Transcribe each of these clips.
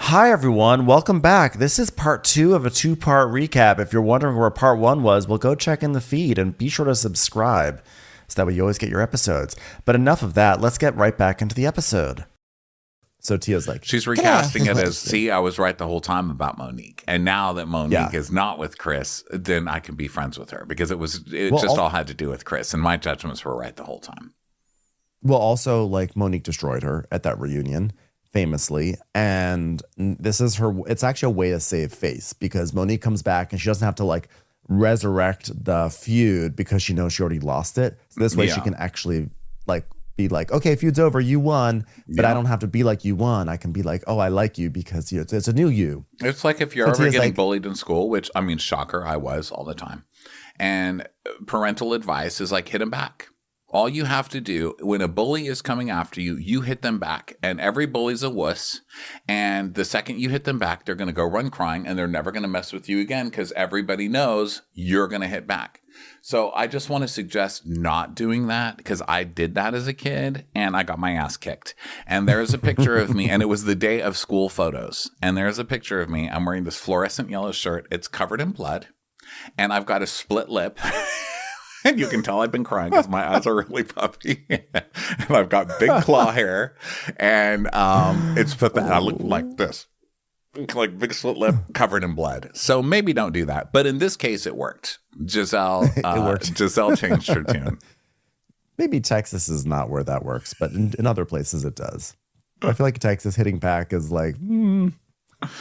Hi, everyone. Welcome back. This is part 2 of a 2-part recap. If you're wondering where part 1 was, well, go check in the feed and be sure to subscribe so that way you always get your episodes. But enough of that. Let's get right back into the episode. So Tia's like... She's recasting it as, see, I was right the whole time about Monique. And now that Monique is not with Chris, then I can be friends with her because it all had to do with Chris. And my judgments were right the whole time. Well, also, like, Monique destroyed her at that reunion. Famously, and this is her. It's actually a way to save face because Monique comes back and she doesn't have to like resurrect the feud because she knows she already lost it. So this way she can actually like be like, okay, feud's over, you won, but I don't have to be like you won. I can be like, oh, I like you because it's a new you. It's like if you're ever getting bullied in school, which I mean, shocker, I was all the time, and parental advice is like hit him back. All you have to do when a bully is coming after you, you hit them back. And every bully's a wuss. And the second you hit them back, they're going to go run crying and they're never going to mess with you again because everybody knows you're going to hit back. So I just want to suggest not doing that because I did that as a kid and I got my ass kicked. And there's a picture of me and it was the day of school photos. And there's a picture of me. I'm wearing this fluorescent yellow shirt. It's covered in blood and I've got a split lip. And you can tell I've been crying because my eyes are really puffy. And I've got big claw hair. And it's pathetic. I look like this. Like big slit lip covered in blood. So maybe don't do that. But in this case, it worked. Giselle changed her tune. Maybe Texas is not where that works. But in other places, it does. I feel like Texas hitting back is like...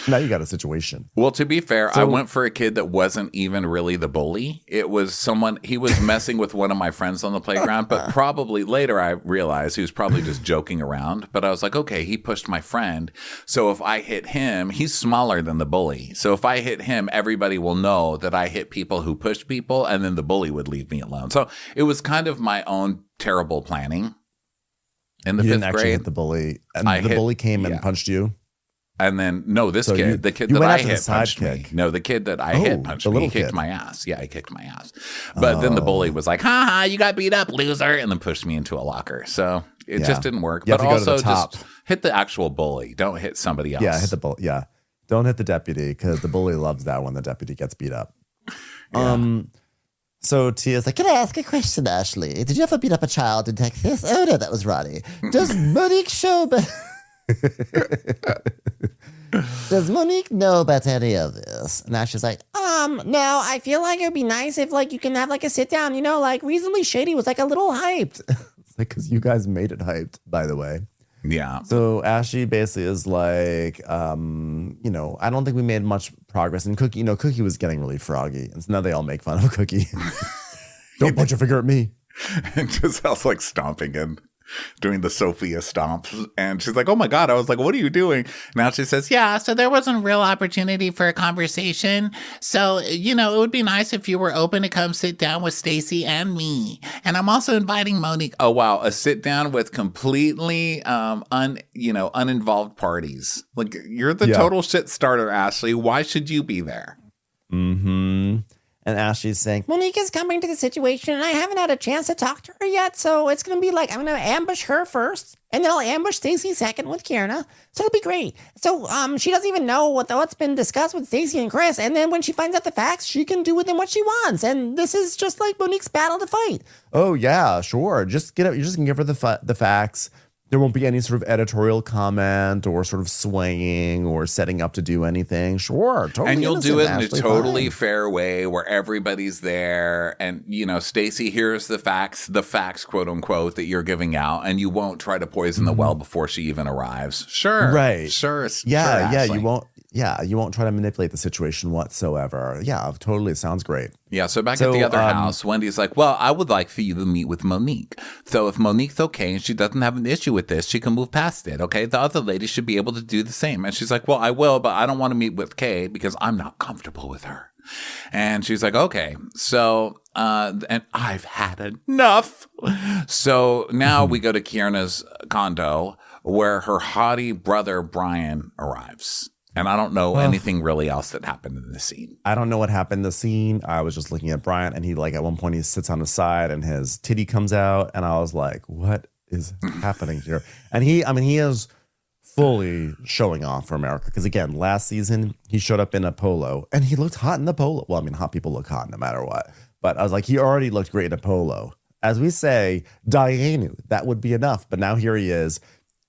Now you got a situation. Well, to be fair, I went for a kid that wasn't even really the bully. It was someone, he was messing with one of my friends on the playground, but probably later I realized he was probably just joking around. But I was like, okay, he pushed my friend. So if I hit him, he's smaller than the bully. So if I hit him, everybody will know that I hit people who push people, and then the bully would leave me alone. So it was kind of my own terrible planning. In the you 5th didn't actually grade, hit the bully, and the bully came and punched you. And then, no, the kid that I hit punched me. No, the kid that I hit punched me. He kicked my ass. Yeah, he kicked my ass. But then the bully was like, ha ha, you got beat up, loser, and then pushed me into a locker. So it just didn't work. But also just hit the actual bully. Don't hit somebody else. Yeah, hit the bully. Yeah. Don't hit the deputy because the bully loves that when the deputy gets beat up. Yeah. So Tia's like, can I ask a question, Ashley? Did you ever beat up a child in Texas? Oh, no, that was Ronnie. Does Monique Does Monique know about any of this? And Ashley's like, no, I feel like it would be nice if like you can have like a sit down, like Reasonably Shady was like a little hyped. It's like, because you guys made it hyped, by the way. Yeah. So Ashley basically is like, I don't think we made much progress. And Cookie, Cookie was getting really froggy. And so now they all make fun of Cookie. Don't point your finger at me. And Giselle's like stomping and doing the Sophia stomps. And she's like, oh my God. I was like, what are you doing? Now she says, yeah, so there wasn't real opportunity for a conversation. So, it would be nice if you were open to come sit down with Stacy and me. And I'm also inviting Monique. Oh, wow. A sit down with completely uninvolved parties. Like, you're the total shit starter, Ashley. Why should you be there? Mm-hmm. And Ashley's saying, Monique is coming to the situation and I haven't had a chance to talk to her yet. So it's going to be like, I'm going to ambush her first and then I'll ambush Stacey second with Kierna. So it'll be great. So she doesn't even know what's been discussed with Stacey and Chris. And then when she finds out the facts, she can do with them what she wants. And this is just like Monique's battle to fight. Oh, yeah, sure. Just get up. You're just going to give her the facts. There won't be any sort of editorial comment or sort of swaying or setting up to do anything. Sure, totally. And you'll do it in a totally fair way where everybody's there. And, Stacey hears the facts, quote unquote, that you're giving out. And you won't try to poison the well before she even arrives. Sure. Right. Sure. Yeah. Sure, You won't. Yeah, you won't try to manipulate the situation whatsoever. Yeah, totally. Sounds great. Yeah, so back at the other house, Wendy's like, well, I would like for you to meet with Monique. So if Monique's okay and she doesn't have an issue with this, she can move past it, okay? The other lady should be able to do the same. And she's like, well, I will, but I don't want to meet with Kay because I'm not comfortable with her. And she's like, okay. So, and I've had enough. So now we go to Kierna's condo where her haughty brother, Brian, arrives. And I don't know anything really else that happened in the scene. I don't know what happened in the scene. I was just looking at Brian and he at one point he sits on the side and his titty comes out. And I was like, what is happening here? And he is fully showing off for America. Because again, last season he showed up in a polo and he looked hot in the polo. Well, I mean, hot people look hot no matter what. But I was like, he already looked great in a polo. As we say, Dianu, that would be enough. But now here he is.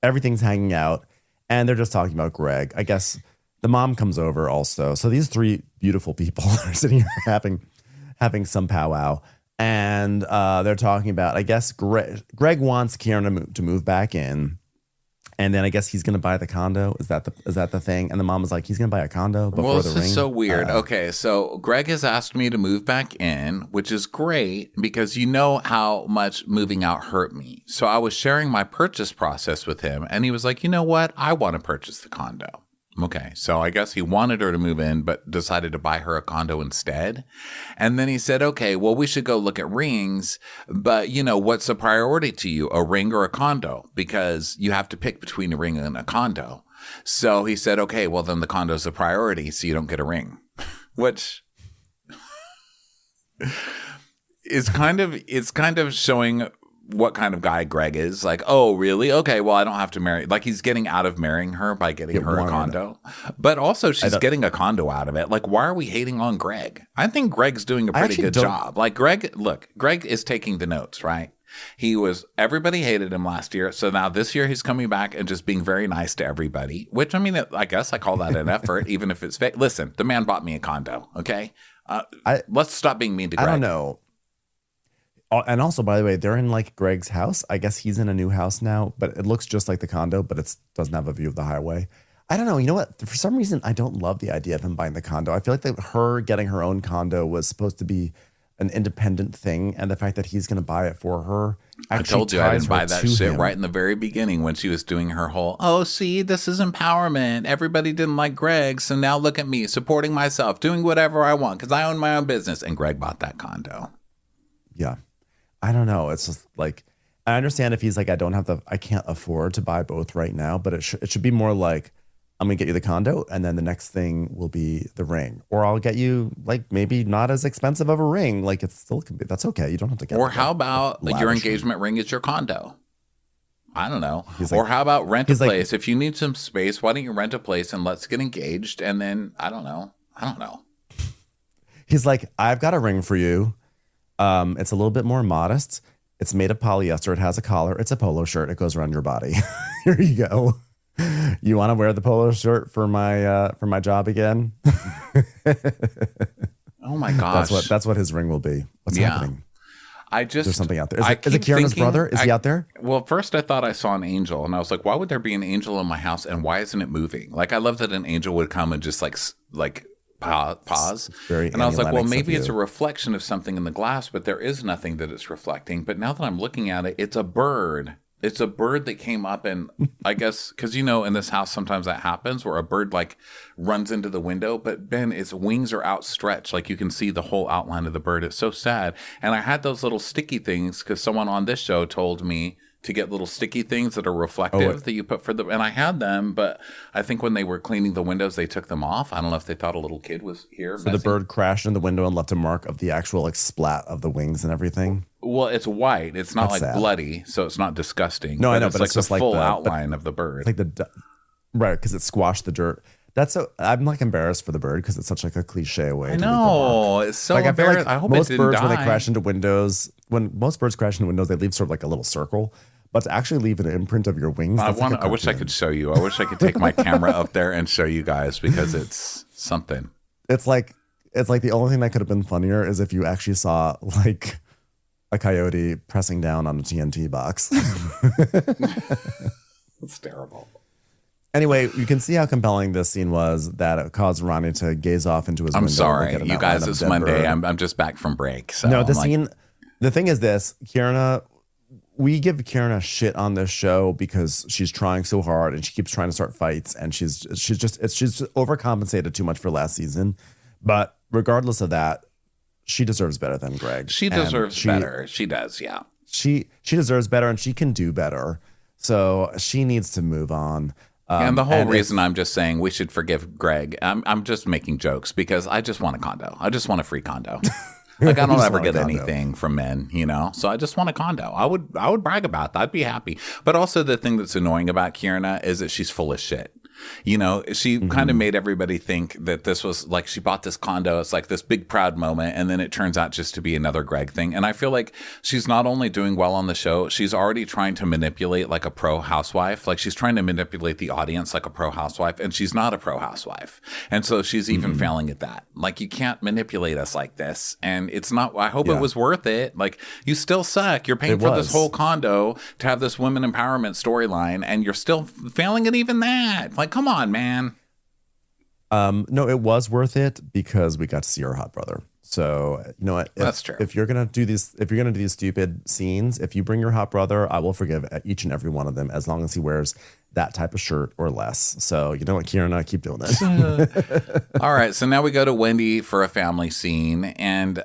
Everything's hanging out. And they're just talking about Greg. I guess the mom comes over also. So these three beautiful people are sitting here having some powwow. And they're talking about, I guess, Greg wants Kieran to move back in. And then I guess he's going to buy the condo. Is that the thing? And the mom was like, he's going to buy a condo before the ring. This is so weird. Okay, so Greg has asked me to move back in, which is great because you know how much moving out hurt me. So I was sharing my purchase process with him. And he was like, you know what? I want to purchase the condo. Okay, so I guess he wanted her to move in, but decided to buy her a condo instead. And then he said, okay, well, we should go look at rings. But, you know, what's a priority to you, a ring or a condo? Because you have to pick between a ring and a condo. So he said, okay, well, then the condo's a priority, so you don't get a ring, which is kind of showing what kind of guy Greg is. Like, oh, really? Okay, well, I don't have to marry. Like, he's getting out of marrying her by getting her a condo. But also, she's getting a condo out of it. Like, why are we hating on Greg? I think Greg's doing a pretty good job. Like, Greg is taking the notes, right? Everybody hated him last year. So now this year he's coming back and just being very nice to everybody, which, I mean, I guess I call that an effort, even if it's fake. Listen, the man bought me a condo, okay? Let's stop being mean to Greg. I don't know. And also, by the way, they're in like Greg's house. I guess he's in a new house now, but it looks just like the condo, but it doesn't have a view of the highway. I don't know. You know what? For some reason, I don't love the idea of him buying the condo. I feel like her getting her own condo was supposed to be an independent thing. And the fact that he's going to buy it for her. I told you I didn't buy that shit right in the very beginning when she was doing her whole, oh, see, this is empowerment. Everybody didn't like Greg. So now look at me supporting myself, doing whatever I want because I own my own business. And Greg bought that condo. Yeah. I don't know. It's just like, I understand if he's like, I can't afford to buy both right now, but it should be more like, I'm going to get you the condo and then the next thing will be the ring. Or I'll get you like maybe not as expensive of a ring. Like it still can be, that's okay. You don't have to get. Or how about your engagement ring is your condo? I don't know. Or how about rent a place? If you need some space, why don't you rent a place and let's get engaged? And then I don't know. He's like, I've got a ring for you. It's a little bit more modest. It's made of polyester. It has a collar. It's a polo shirt. It goes around your body. Here you go. You want to wear the polo shirt for my job again? Oh my gosh. That's what his ring will be. What's happening? There's something out there. Is it Kieran's brother? Is he out there? Well, first I thought I saw an angel and I was like, why would there be an angel in my house and why isn't it moving? Like I love that an angel would come and just like pause. And I was like, well, maybe it's a reflection of something in the glass, but there is nothing that it's reflecting. But now that I'm looking at it, it's a bird. It's a bird that came up and I guess, because you know, in this house, sometimes that happens where a bird like runs into the window, but Ben, its wings are outstretched. Like you can see the whole outline of the bird. It's so sad. And I had those little sticky things because someone on this show told me to get little sticky things that are reflective that you put and I had them, but I think when they were cleaning the windows, they took them off. I don't know if they thought a little kid was here. So the bird crashed in the window and left a mark of the actual like splat of the wings and everything. Well, it's white. It's not like sad. Bloody, so it's not disgusting. No, I know, it's but like it's just the full outline of the bird. Like right, because it squashed the dirt. I'm like embarrassed for the bird because it's such like a cliche way. I know it's so like I feel like I hope most birds when they crash into windows, when most birds crash into windows, they leave sort of like a little circle. But to actually leave an imprint of your wings, I wish I could show you. I wish I could take my camera up there and show you guys because it's something. It's like the only thing that could have been funnier is if you actually saw like a coyote pressing down on a TNT box. It's terrible. Anyway, you can see how compelling this scene was that it caused Ronnie to gaze off into his window. I'm sorry, you guys. It's Monday. I'm just back from break. So no, scene. The thing is this, Kierna. We give Kierna shit on this show because she's trying so hard and she keeps trying to start fights and she's just overcompensated too much for last season. But regardless of that, she deserves better than Greg. She deserves better. She does, yeah. She deserves better and she can do better. So she needs to move on. And the whole reason I'm just saying we should forgive Greg, I'm just making jokes because I just want a condo. I just want a free condo. Like, I don't ever get anything from men, you know? So I just want a condo. I would brag about that. I'd be happy. But also the thing that's annoying about Kierna is that she's full of shit. You know, she kind of made everybody think that this was like she bought this condo. It's like this big proud moment. And then it turns out just to be another Greg thing. And I feel like she's not only doing well on the show, she's already trying to manipulate like a pro housewife. Like she's trying to manipulate the audience like a pro housewife. And she's not a pro housewife. And so she's even failing at that. Like you can't manipulate us like this. And it's not, I hope it was worth it. Like you still suck. You're paying for this whole condo to have this women empowerment storyline. And you're still failing at even that. Like, come on, man. No, it was worth it because we got to see her hot brother. So you know what? That's true. If you're gonna do these stupid scenes, if you bring your hot brother, I will forgive each and every one of them as long as he wears that type of shirt or less. So you know what, Kierna, keep doing it. All right. So now we go to Wendy for a family scene, and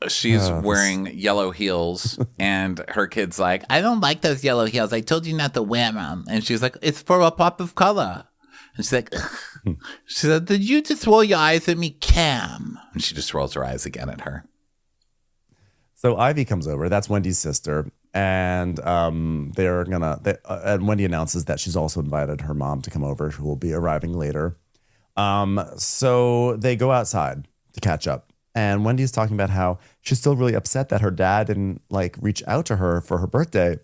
she's wearing yellow heels, and her kid's like, I don't like those yellow heels. I told you not to wear them. And she's like, it's for a pop of color. And she's like, ugh. She said, did you just roll your eyes at me, Cam? And she just rolls her eyes again at her. So Ivy comes over. That's Wendy's sister. And and Wendy announces that she's also invited her mom to come over, who will be arriving later. So they go outside to catch up. And Wendy's talking about how she's still really upset that her dad didn't like reach out to her for her birthday.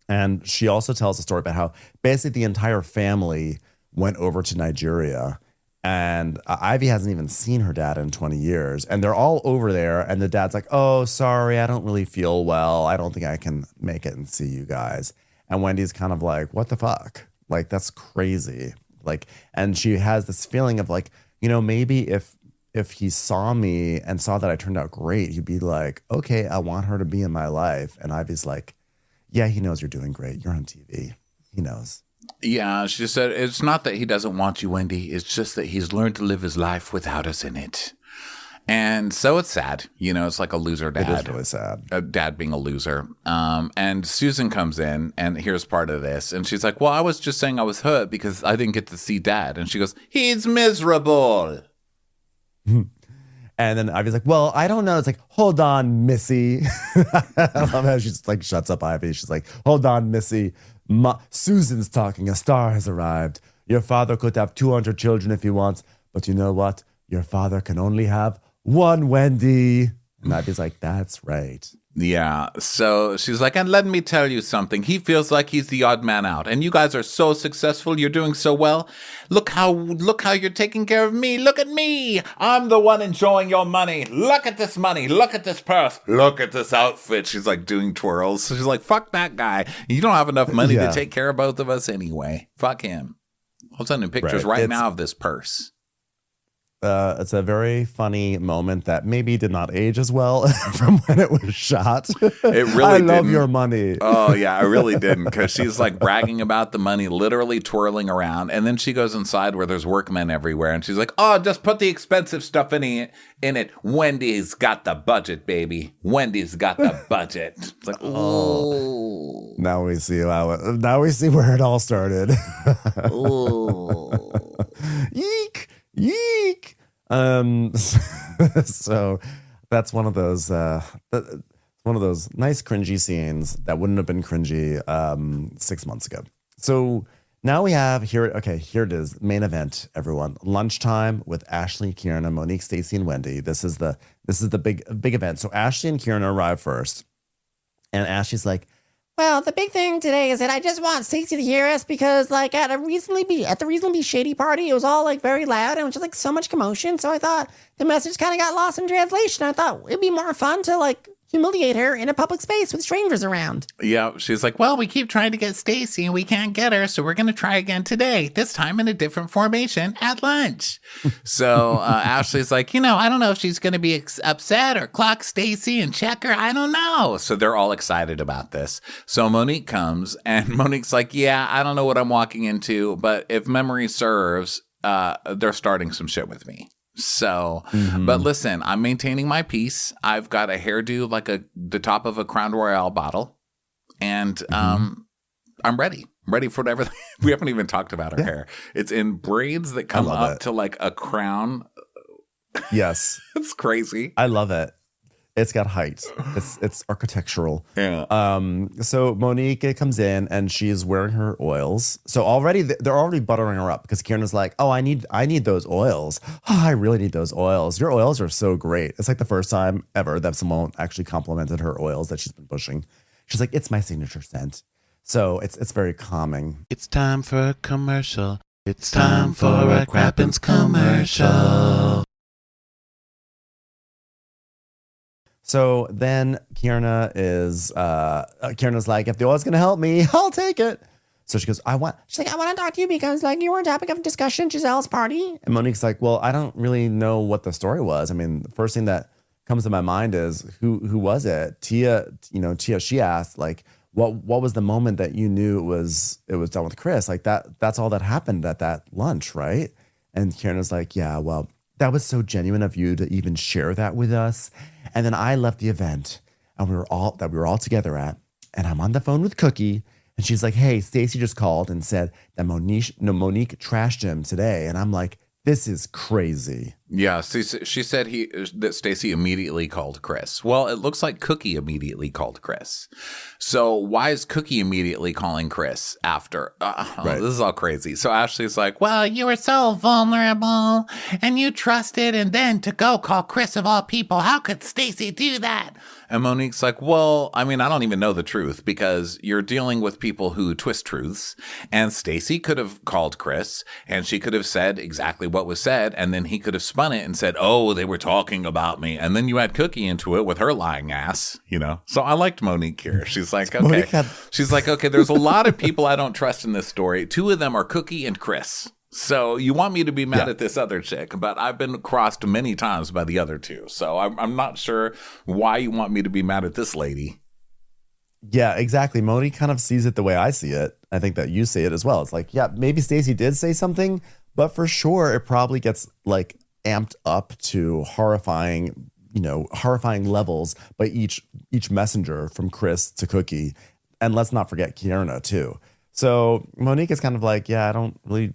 And she also tells a story about how basically the entire family went over to Nigeria, and Ivy hasn't even seen her dad in 20 years. And they're all over there. And the dad's like, oh, sorry, I don't really feel well. I don't think I can make it and see you guys. And Wendy's kind of like, what the fuck? Like, that's crazy. Like, and she has this feeling of like, you know, maybe if he saw me and saw that I turned out great, he'd be like, okay, I want her to be in my life. And Ivy's like, yeah, he knows you're doing great. You're on TV. He knows. Yeah, she said, it's not that he doesn't want you, Wendy. It's just that he's learned to live his life without us in it. And so it's sad. You know, it's like a loser dad. It is really sad. A dad being a loser. And Susan comes in, and here's part of this. And she's like, well, I was just saying I was hurt because I didn't get to see dad. And she goes, he's miserable. And then Ivy's like, well, I don't know. It's like, hold on, Missy. I love how she just like shuts up Ivy. She's like, hold on, Missy. Susan's talking. A star has arrived. Your father could have 200 children if he wants. But you know what? Your father can only have one Wendy. And Ivy's like, that's right. Yeah. So she's like, and let me tell you something. He feels like he's the odd man out. And you guys are so successful. You're doing so well. Look how you're taking care of me. Look at me. I'm the one enjoying your money. Look at this money. Look at this purse. Look at this outfit. She's like doing twirls. So she's like, fuck that guy. You don't have enough money to take care of both of us anyway. Fuck him. I'll send him pictures right now of this purse. It's a very funny moment that maybe did not age as well from when it was shot. It really I didn't. love your money. Oh, yeah, I really didn't, because she's like bragging about the money, literally twirling around. And then she goes inside where there's workmen everywhere. And she's like, oh, just put the expensive stuff in it. Wendy's got the budget, baby. Wendy's got the budget. It's like, oh. Now we see where it all started. Yeek. Yeek. So that's one of those nice cringy scenes that wouldn't have been cringy 6 months ago. So now we have here it is, main event, everyone. Lunchtime with Ashley, Kierna, Monique, Stacey, and Wendy. This is the big event. So Ashley and Kierna arrive first, and Ashley's like, well, the big thing today is that I just want Stacey to hear us because, like, at the reasonably shady party, it was all like very loud and it was just like so much commotion. So I thought the message kind of got lost in translation. I thought it'd be more fun to like humiliate her in a public space with strangers around. Yeah, she's like, well, we keep trying to get Stacey and we can't get her, so we're going to try again today, this time in a different formation at lunch. So Ashley's like, I don't know if she's going to be upset or clock Stacey and check her. I don't know. So they're all excited about this. So Monique comes and Monique's like, yeah, I don't know what I'm walking into, but if memory serves, they're starting some shit with me. So, but listen, I'm maintaining my peace. I've got a hairdo like the top of a Crown Royale bottle. And I'm ready for whatever. We haven't even talked about her hair. It's in braids that come up to like a crown. Yes. It's crazy. I love it. It's got height. It's architectural. Yeah. So Monique comes in and she's wearing her oils. So already they're already buttering her up because Kieran's like, oh, I need those oils. Oh, I really need those oils. Your oils are so great. It's like the first time ever that someone actually complimented her oils that she's been pushing. She's like, it's my signature scent. So it's very calming. It's time for a commercial. It's time for a Crappens commercial. So then Kieran's like, if the oil's gonna help me, I'll take it. So she goes, I want to talk to you because like you were a topic of discussion at Giselle's party. And Monique's like, well, I don't really know what the story was. I mean, the first thing that comes to my mind is who was it? Tia, she asked like, what was the moment that you knew it was done with Chris? Like that's all that happened at that lunch, right? And Kieran's like, yeah, well, that was so genuine of you to even share that with us. And then I left the event and we were all together at, and I'm on the phone with Cookie and she's like, hey, Stacey just called and said that Monique trashed him today. And I'm like, this is crazy. Yeah, she said that Stacey immediately called Chris. Well, it looks like Cookie immediately called Chris. So why is Cookie immediately calling Chris after? Right. This is all crazy. So Ashley's like, well, you were so vulnerable and you trusted, and then to go call Chris of all people. How could Stacey do that? And Monique's like, well, I mean, I don't even know the truth because you're dealing with people who twist truths. And Stacey could have called Chris and she could have said exactly what was said. And then he could have spun it and said, oh, they were talking about me. And then you add Cookie into it with her lying ass, So I liked Monique here. She's like, okay. She's like, okay, there's a lot of people I don't trust in this story. Two of them are Cookie and Chris. So you want me to be mad at this other chick, but I've been crossed many times by the other two. So I'm not sure why you want me to be mad at this lady. Yeah, exactly. Monique kind of sees it the way I see it. I think that you see it as well. It's like, yeah, maybe Stacey did say something, but for sure it probably gets like amped up to horrifying levels by each messenger from Chris to Cookie. And let's not forget Kierna too. So Monique is kind of like, yeah, I don't really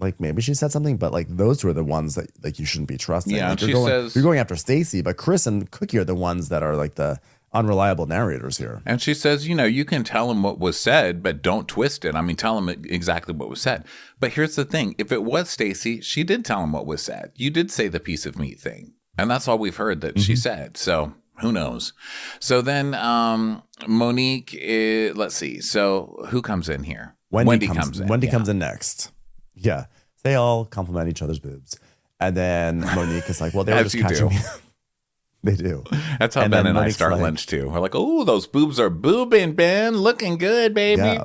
like, maybe she said something, but like those two are the ones that like you shouldn't be trusting. Yeah, like, you're going after Stacey, but Chris and Cookie are the ones that are like the unreliable narrators here. And she says, you can tell him what was said, but don't twist it. I mean, tell him exactly what was said. But here's the thing. If it was Stacey, she did tell him what was said. You did say the piece of meat thing. And that's all we've heard that she said. So who knows? So then Monique, let's see. So who comes in here? Wendy comes in. Wendy comes in next. Yeah. They all compliment each other's boobs. And then Monique is like, well, they were just catching me. They do. That's how Ben and I start lunch too. We're like, oh, those boobs are boobing, Ben. Looking good, baby.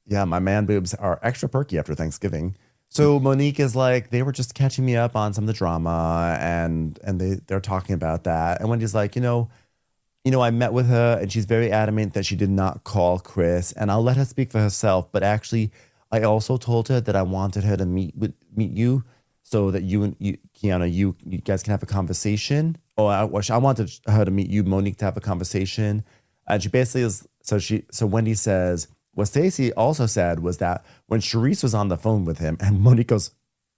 Yeah, my man boobs are extra perky after Thanksgiving. So Monique is like, they were just catching me up on some of the drama and they're talking about that. And Wendy's like, I met with her and she's very adamant that she did not call Chris, and I'll let her speak for herself. But actually, I also told her that I wanted her to meet you so that you, Kiana, you guys can have a conversation. Or I wanted her to meet you, Monique, to have a conversation. And she basically is, so Wendy says, what Stacey also said was that when Charisse was on the phone with him, and Monique goes,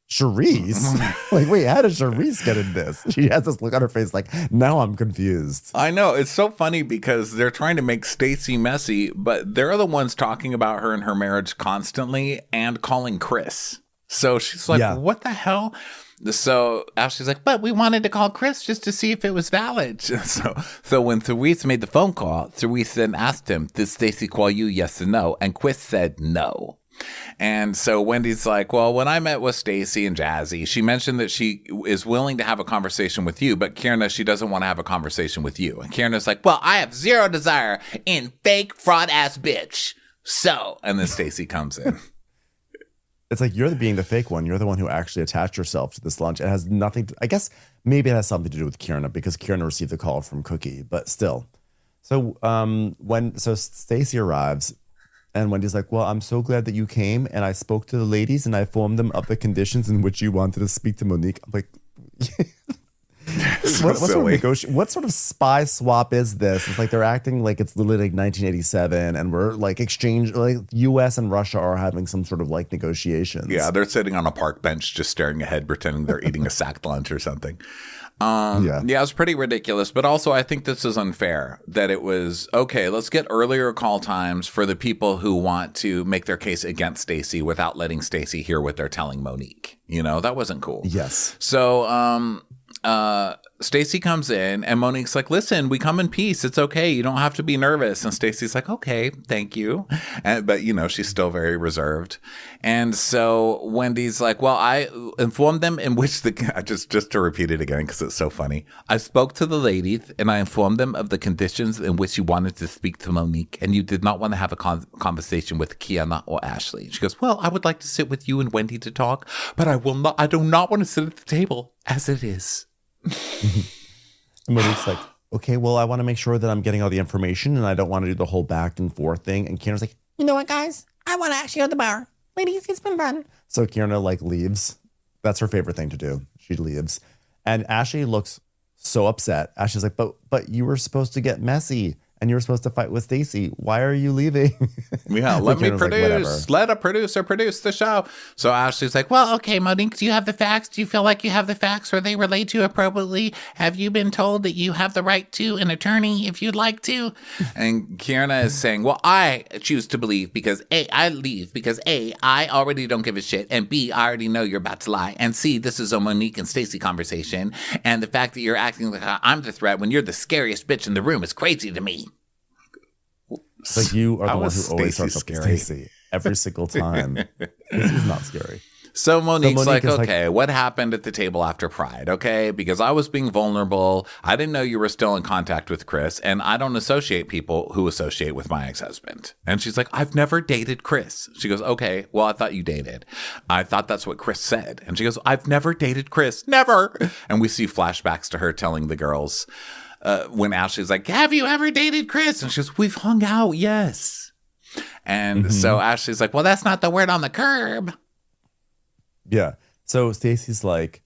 Charisse? Like, wait, how did Charisse get in this? She has this look on her face like, now I'm confused. I know. It's so funny because they're trying to make Stacey messy, but they're the ones talking about her and her marriage constantly and calling Chris. So she's like, what the hell? So Ashley's like, but we wanted to call Chris just to see if it was valid. So when Therese made the phone call, Therese then asked him, did Stacey call you, yes or no? And Chris said no. And so Wendy's like, well, when I met with Stacey and Jazzy, she mentioned that she is willing to have a conversation with you, but Kierna, she doesn't want to have a conversation with you. And Kierna's like, well, I have zero desire in fake fraud ass bitch. So, and then Stacey comes in. It's like, you're being the fake one. You're the one who actually attached yourself to this lunch. It has nothing to, I guess maybe it has something to do with Kierna because Kierna received the call from Cookie, but still. So so Stacey arrives and Wendy's like, well, I'm so glad that you came and I spoke to the ladies and I informed them of the conditions in which you wanted to speak to Monique. I'm like, What sort of spy swap is this? It's like they're acting like it's literally like 1987, and we're like U.S. and Russia are having some sort of like negotiations. Yeah, they're sitting on a park bench just staring ahead, pretending they're eating a sacked lunch or something. Yeah, it's pretty ridiculous. But also, I think this is unfair that it was, okay, let's get earlier call times for the people who want to make their case against Stacey without letting Stacey hear what they're telling Monique. That wasn't cool. Yes. So, Stacey comes in and Monique's like, listen, we come in peace. It's okay. You don't have to be nervous. And Stacey's like, okay, thank you. But she's still very reserved. And so Wendy's like, well, I informed them in which just to repeat it again, because it's so funny. I spoke to the ladies and I informed them of the conditions in which you wanted to speak to Monique. And you did not want to have a conversation with Kiana or Ashley. She goes, well, I would like to sit with you and Wendy to talk, but I do not want to sit at the table as it is. And Monique's like, okay, well, I want to make sure that I'm getting all the information and I don't want to do the whole back and forth thing. And Kieran's like, you know what, guys? I want to actually go to the bar. Ladies, it's been fun. So Kieran like leaves. That's her favorite thing to do. She leaves. And Ashley looks so upset. Ashley's like, but you were supposed to get messy. And you were supposed to fight with Stacey. Why are you leaving? Yeah, let me produce. Let a producer produce the show. So Ashley's like, well, okay, Monique, do you have the facts? Do you feel like you have the facts? Were they relayed to you appropriately? Have you been told that you have the right to an attorney if you'd like to? And Kierna is saying, well, I choose to believe because A, I leave because A, I already don't give a shit. And B, I already know you're about to lie. And C, this is a Monique and Stacey conversation. And the fact that you're acting like I'm the threat when you're the scariest bitch in the room is crazy to me. Like you are the one who always starts up with Stacey every single time. Stacey's not scary. So Monique's like, okay, what happened at the table after Pride? Okay, because I was being vulnerable. I didn't know you were still in contact with Chris, and I don't associate people who associate with my ex-husband. And she's like, I've never dated Chris. She goes, okay, well, I thought you dated. I thought that's what Chris said. And she goes, I've never dated Chris. Never. And we see flashbacks to her telling the girls, when Ashley's like, have you ever dated Chris? And she goes, we've hung out, yes. And so Ashley's like, well, that's not the word on the curb. Yeah. So Stacey's like,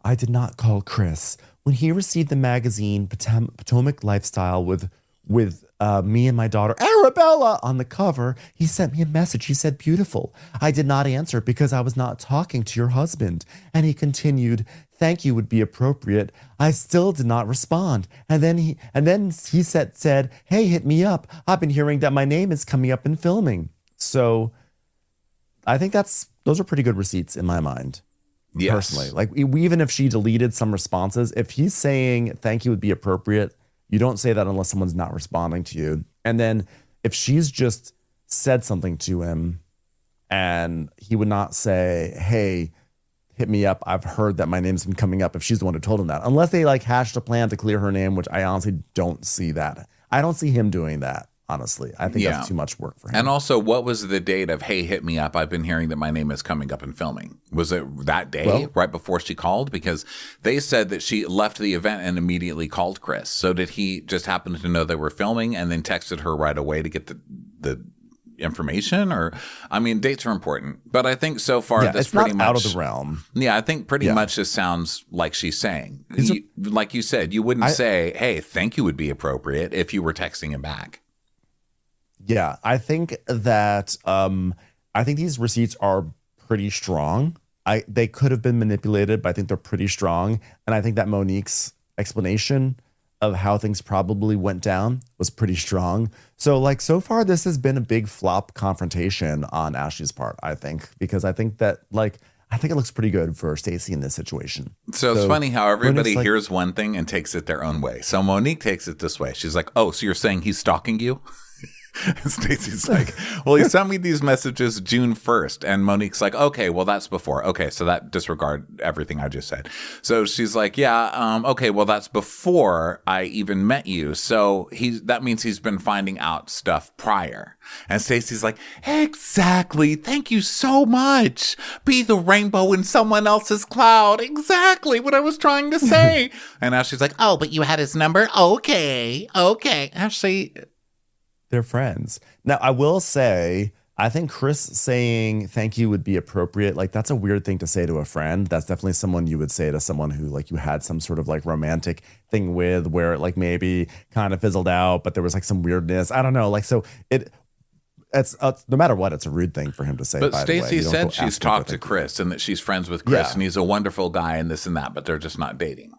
I did not call Chris. When he received the magazine Potomac Lifestyle with me and my daughter Arabella on the cover, he sent me a message. He said, beautiful. I did not answer because I was not talking to your husband. And he continued, thank you would be appropriate. I still did not respond. And then he said, hey, hit me up. I've been hearing that my name is coming up in filming. So I think those are pretty good receipts in my mind. Yes. Personally. Like even if she deleted some responses, if he's saying thank you would be appropriate, you don't say that unless someone's not responding to you. And then if she's just said something to him and he would not say, hey, hit me up, I've heard that my name's been coming up, if she's the one who told him that. Unless they like hashed a plan to clear her name, which I honestly don't see that. I don't see him doing that, honestly. I think that's too much work for him. And also, what was the date of, hey, hit me up, I've been hearing that my name is coming up in filming? Was it that day, right before she called? Because they said that she left the event and immediately called Chris. So did he just happen to know they were filming and then texted her right away to get the information? Or, I mean, dates are important, but I think so far this it's pretty not much out of the realm. Yeah, I think pretty much this sounds like she's saying, like you said, you wouldn't say, hey, thank you would be appropriate if you were texting him back. Yeah, I think that I think these receipts are pretty strong. They could have been manipulated, but I think they're pretty strong. And I think that Monique's explanation of how things probably went down was pretty strong. So like so far, this has been a big flop confrontation on Ashley's part, I think, because I think that I think it looks pretty good for Stacey in this situation. So it's funny how everybody hears one thing and takes it their own way. So Monique takes it this way. She's like, oh, so you're saying he's stalking you? And Stacey's like, well, he sent me these messages June 1st. And Monique's like, okay, well, that's before. Okay, so that disregard everything I just said. So she's like, yeah, okay, well, that's before I even met you. So that means he's been finding out stuff prior. And Stacey's like, exactly. Thank you so much. Be the rainbow in someone else's cloud. Exactly what I was trying to say. And Ashley's like, oh, but you had his number? Okay. Ashley... They're friends. Now, I will say, I think Chris saying thank you would be appropriate. Like, that's a weird thing to say to a friend. That's definitely someone you would say to someone who like you had some sort of like romantic thing with, where it like maybe kind of fizzled out, but there was like some weirdness. I don't know. Like, so it's no matter what, it's a rude thing for him to say. But Stacey said she's talked to Chris and that she's friends with Chris and he's a wonderful guy and this and that, but they're just not dating.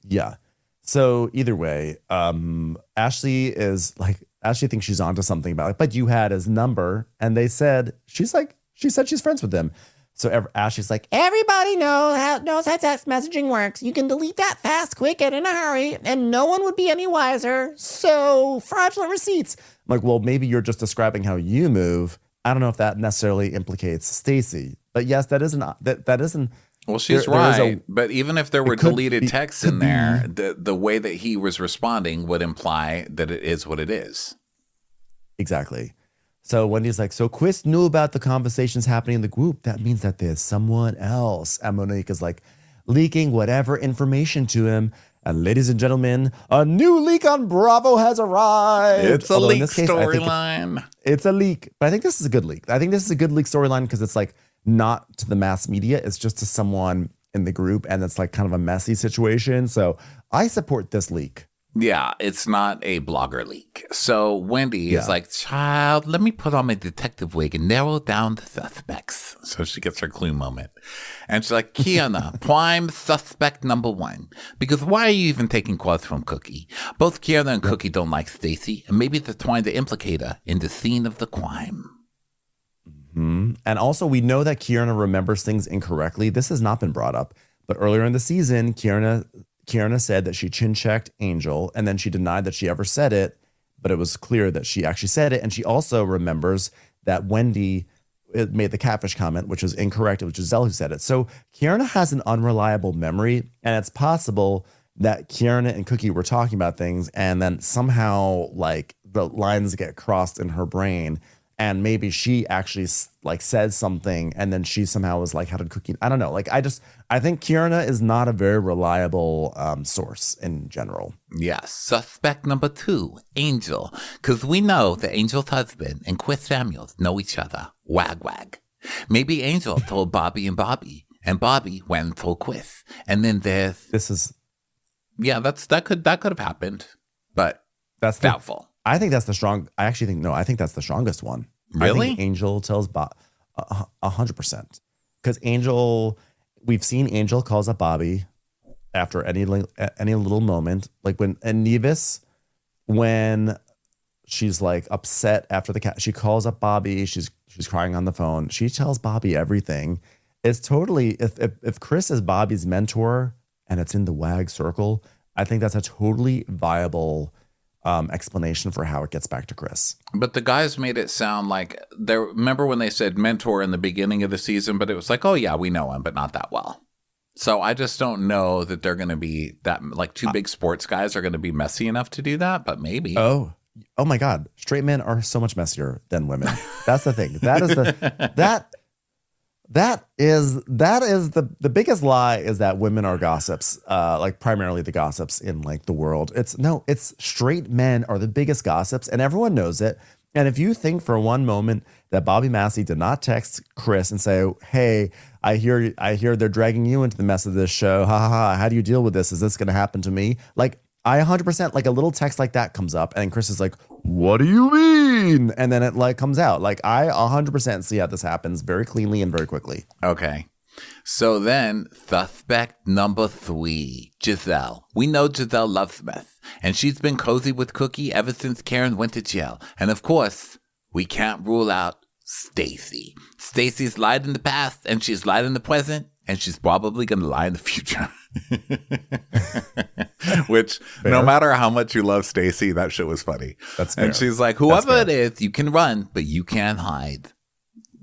Yeah. So either way, Ashley thinks she's onto something about it, but you had his number and she said she's friends with him. So Ashley's like, everybody knows how text messaging works. You can delete that fast, quick, and in a hurry, and no one would be any wiser. So fraudulent receipts. I'm like, well, maybe you're just describing how you move. I don't know if that necessarily implicates Stacey, but yes, that isn't. Well, she's right. But even if there were deleted texts in there, the way that he was responding would imply that it is what it is. Exactly. So Wendy's like, so Chris knew about the conversations happening in the group. That means that there's someone else. And Monique is like, leaking whatever information to him. And ladies and gentlemen, a new leak on Bravo has arrived. It's a leak storyline. It's a leak. But I think this is a good leak. I think this is a good leak storyline because it's like not to the mass media. It's just to someone in the group. And it's like kind of a messy situation. So I support this leak. Yeah, it's not a blogger leak. So Wendy is like, child, let me put on my detective wig and narrow down the suspects. So she gets her clue moment. And she's like, Kiana, prime suspect number 1. Because why are you even taking calls from Cookie? Both Kiana and Cookie don't like Stacey, and maybe they're trying to implicate her in the scene of the crime. Mm-hmm. And also, we know that Kiana remembers things incorrectly. This has not been brought up. But earlier in the season, Kiana said that she chin-checked Angel, and then she denied that she ever said it, but it was clear that she actually said it. And she also remembers that Wendy made the catfish comment, which was incorrect. It was Giselle who said it. So Kiana has an unreliable memory, and it's possible that Kiana and Cookie were talking about things, and then somehow like the lines get crossed in her brain, and maybe she actually like said something, and then she somehow was like, how did Cookie? I don't know. Like, I think Kiana is not a very reliable source in general. Yes. Suspect number 2, Angel. Because we know that Angel's husband and Chris Samuels know each other. Wag. Maybe Angel told Bobby, and Bobby went and told Chris. And then yeah, that could have happened, but that's doubtful. I think that's I think that's the strongest one. Really? I think Angel tells Bob 100%. Because we've seen Angel calls up Bobby after any little moment. Like when Nevis, when she's like upset after the cat, she calls up Bobby. She's crying on the phone. She tells Bobby everything. It's totally, if Chris is Bobby's mentor and it's in the WAG circle, I think that's a totally viable explanation for how it gets back to Chris. But the guys made it sound like remember when they said mentor in the beginning of the season, but it was like, oh yeah, we know him, but not that well. So I just don't know that they're going to be that, like, two big sports guys are going to be messy enough to do that, but maybe. Oh my God. Straight men are so much messier than women. That's the thing. That is the biggest lie, is that women are gossips, like primarily the gossips in like the world. It's straight men are the biggest gossips, and everyone knows it. And if you think for one moment that Bobby Massey did not text Chris and say, hey, I hear they're dragging you into the mess of this show. Ha ha ha. How do you deal with this? Is this going to happen to me? Like, I 100%, like a little text like that comes up and Chris is like, what do you mean? And then it like comes out. Like, I 100% see how this happens very cleanly and very quickly. Okay. So then suspect number 3, Giselle. We know Giselle loves meth, and she's been cozy with Cookie ever since Karen went to jail. And of course, we can't rule out Stacey. Stacey's lied in the past, and she's lied in the present, and she's probably going to lie in the future. Which, fair. No matter how much you love Stacey, that shit was funny. That's fair. And she's like, whoever it is, you can run, but you can't hide.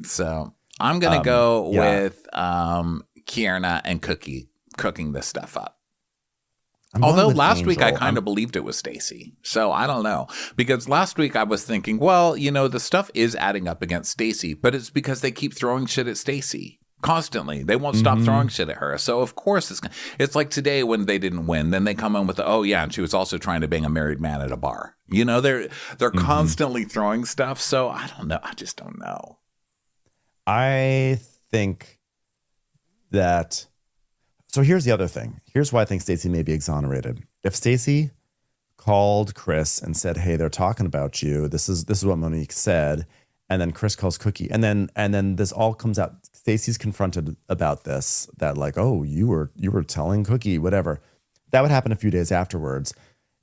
So I'm going to go with Kierna and Cookie cooking this stuff up. Although last week I kind of believed it was Stacey. So I don't know. Because last week I was thinking, well, the stuff is adding up against Stacey, but it's because they keep throwing shit at Stacey. constantly. They won't stop throwing shit at her. So of course it's like today when they didn't win, then they come in with oh yeah, and she was also trying to bang a married man at a bar. You know, they're constantly throwing stuff. So I don't know. I just don't know. I think that. So here's the other thing. Here's why I think Stacey may be exonerated. If Stacey called Chris and said, "Hey, they're talking about you. This is what Monique said," and then Chris calls Cookie, and then this all comes out. Stacey's confronted about this. That like, oh, you were telling Cookie whatever. That would happen a few days afterwards.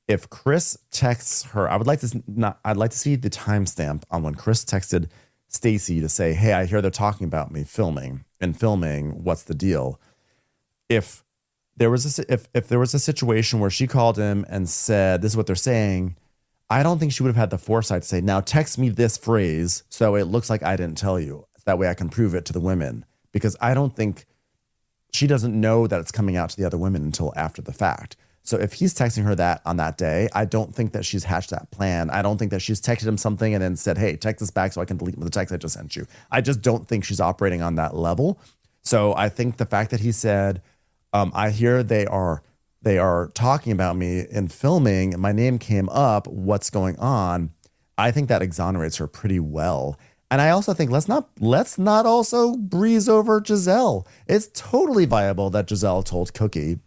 If Chris texts her, I'd like to see the timestamp on when Chris texted Stacey to say, "Hey, I hear they're talking about me filming. What's the deal?" If there was a situation where she called him and said, "This is what they're saying," I don't think she would have had the foresight to say, "Now text me this phrase so it looks like I didn't tell you. That way I can prove it to the women." Because I don't think she doesn't know that it's coming out to the other women until after the fact. So if he's texting her that on that day, I don't think that she's hatched that plan. I don't think that she's texted him something and then said, "Hey, text this back so I can delete the text I just sent you." I just don't think she's operating on that level. So I think the fact that he said, "I hear they are talking about me in filming. My name came up. What's going on?" I think that exonerates her pretty well. And I also think let's not also breeze over Giselle. It's totally viable that Giselle told Cookie.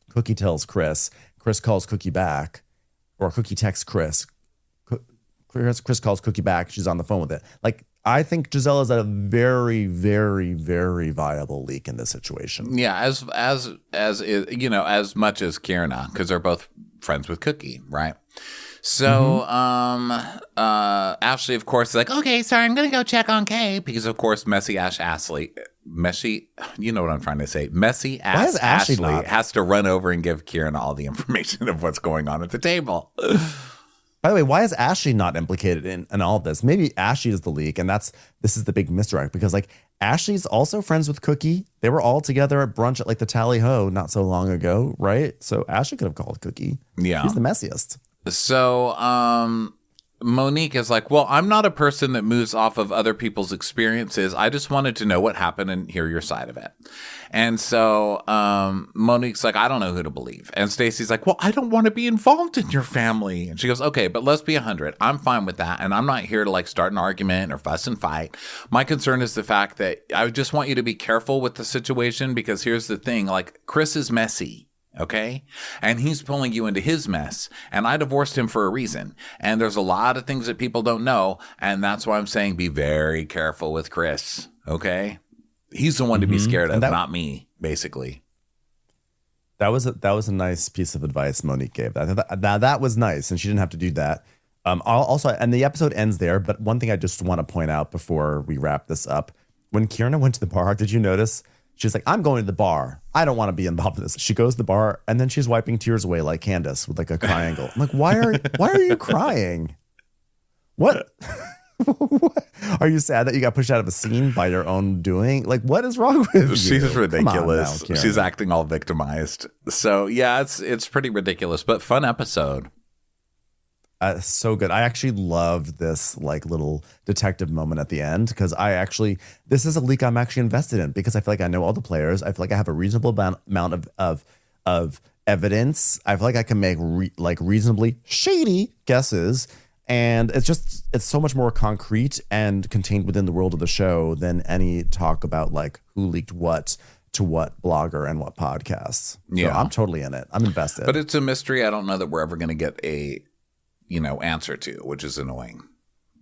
Cookie tells Chris. Chris calls Cookie back, or Cookie texts Chris. Chris calls Cookie back. She's on the phone with it. Like, I think Giselle is a very, very, very viable leak in this situation. Yeah, as you know, as much as Kierna, because they're both friends with Cookie, right? So Ashley, of course, is like, "Okay, sorry, I'm gonna go check on Kay," because of course messy ass Ashley, you know what I'm trying to say, messy ass Ashley has to run over and give Kieran all the information of what's going on at the table. By the way, why is Ashley not implicated in all this? Maybe Ashley is the leak, and this is the big misdirect, because like Ashley's also friends with Cookie. They were all together at brunch at like the Tally Ho not so long ago, right? So Ashley could have called Cookie. Yeah, she's the messiest. So Monique is like, "Well, I'm not a person that moves off of other people's experiences. I just wanted to know what happened and hear your side of it." And so Monique's like, "I don't know who to believe." And Stacey's like, "Well, I don't want to be involved in your family." And she goes, "Okay, but let's be 100. I'm fine with that. And I'm not here to like start an argument or fuss and fight. My concern is the fact that I just want you to be careful with the situation, because here's the thing, like Chris is messy. Okay. And he's pulling you into his mess. And I divorced him for a reason. And there's a lot of things that people don't know. And that's why I'm saying be very careful with Chris. Okay. He's the one to be scared of, not me, basically. That was a nice piece of advice Monique gave. That was nice. And she didn't have to do that. Also, and the episode ends there. But one thing I just want to point out before we wrap this up, when Kierna went to the bar, did you notice? She's like, "I'm going to the bar. I don't want to be involved in this." She goes to the bar and then she's wiping tears away like Candace with like a triangle. I'm like, why are you crying? What? Are you sad that you got pushed out of a scene by your own doing? Like, what is wrong with you? She's ridiculous. Now, she's acting all victimized. So yeah, it's pretty ridiculous, but fun episode. So good. I actually loved this like little detective moment at the end, because this is a leak I'm actually invested in, because I feel like I know all the players. I feel like I have a reasonable amount of evidence. I feel like I can make reasonably shady guesses, and it's so much more concrete and contained within the world of the show than any talk about like who leaked what to what blogger and what podcasts. Yeah, so I'm totally in it. I'm invested. But it's a mystery. I don't know that we're ever going to get a answer to, which is annoying.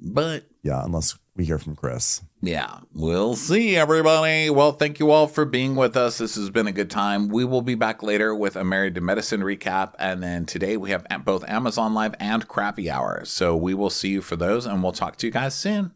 But yeah, unless we hear from Chris. Yeah, we'll see, everybody. Well, thank you all for being with us. This has been a good time. We will be back later with a Married to Medicine recap. And then today we have both Amazon Live and Crappy Hour. So we will see you for those, and we'll talk to you guys soon.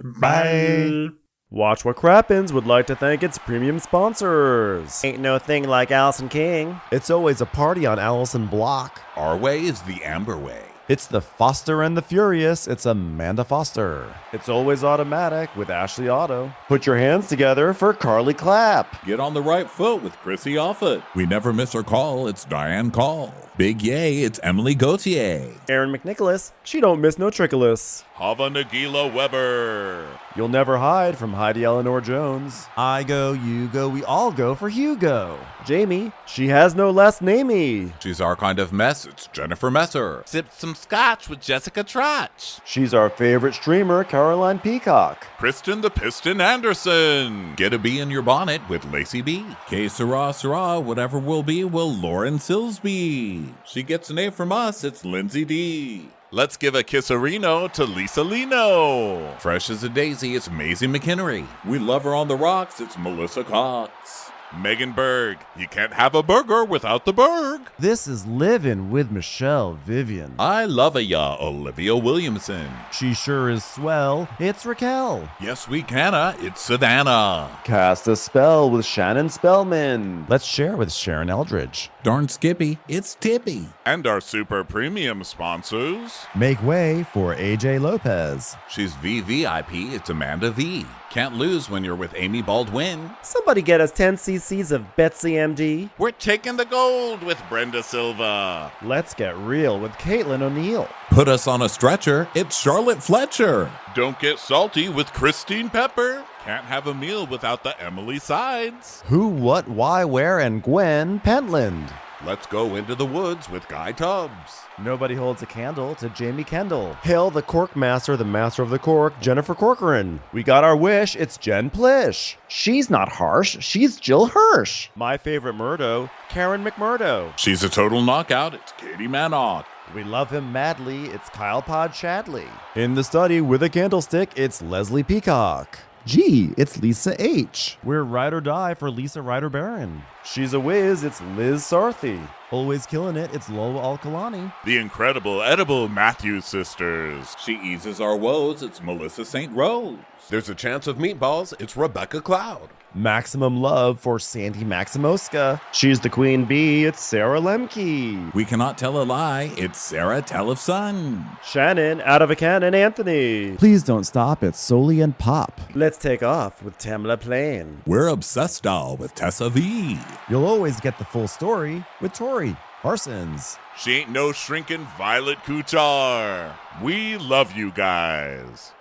Bye. Watch What Crappens would like to thank its premium sponsors. Ain't no thing like Allison King. It's always a party on Allison Block. Our way is the Amber way. It's the Foster and the Furious. It's Amanda Foster. It's always automatic with Ashley Auto. Put your hands together for Carly Clapp. Get on the right foot with Chrissy Offit. We never miss her call. It's Diane Call. Big yay, it's Emily Gauthier. Aaron McNicholas, she don't miss no trickolas. Hava Nagila Weber. You'll never hide from Heidi Eleanor Jones. I go, you go, we all go for Hugo. Jamie, she has no last namey. She's our kind of mess. It's Jennifer Messer. Sipped some scotch with Jessica Trotch. She's our favorite streamer, Caroline Peacock. Kristen the Piston Anderson. Get a bee in your bonnet with Lacey B. Que sera, whatever will be, will Lauren Silsby. She gets an A from us. It's Lindsay D. Let's give a kisserino to Lisa Lino. Fresh as a daisy, it's Maisie McKinnery. We love her on the rocks. It's Melissa Cox. Megan Berg. You can't have a burger without the Berg. This is Livin' with Michelle Vivian. I love a ya, Olivia Williamson. She sure is swell. It's Raquel. Yes, we canna. It's Savannah. Cast a spell with Shannon Spellman. Let's share with Sharon Eldridge. Darn Skippy, it's Tippy. And our super premium sponsors. Make way for AJ Lopez. She's VVIP. It's Amanda V. Can't lose when you're with Amy Baldwin. Somebody get us 10 cc's of Betsy MD. We're taking the gold with Brenda Silva. Let's get real with Caitlin O'Neill. Put us on a stretcher, it's Charlotte Fletcher. Don't get salty with Christine Pepper. Can't have a meal without the Emily Sides. Who, what, why, where, and Gwen Pentland. Let's go into the woods with Guy Tubbs. Nobody holds a candle to Jamie Kendall. Hail the cork master, the master of the cork, Jennifer Corcoran. We got our wish, it's Jen Plish. She's not harsh. She's Jill Hirsch. My favorite Murdo, Karen McMurdo. She's a total knockout. It's Katie Manock. We love him madly, it's Kyle Pod Shadley. In the study with a candlestick, it's Leslie Peacock. Gee, it's Lisa H. We're ride or die for Lisa Ryder Barron. She's a whiz, it's Liz Sarthy. Always killing it, it's Lola Alkalani. The incredible edible Matthews sisters. She eases our woes. It's Melissa St. Rose. There's a chance of meatballs. It's Rebecca Cloud. Maximum love for Sandy Maximoska. She's the queen bee, it's Sarah Lemke. We cannot tell a lie, it's Sarah Tellefson. Shannon, out of a cannon, Anthony. Please don't stop, it's Soli and Pop. Let's take off with Tamla Plain. We're obsessed all with Tessa V. You'll always get the full story with Tori Parsons. She ain't no shrinking Violet Kuchar. We love you guys.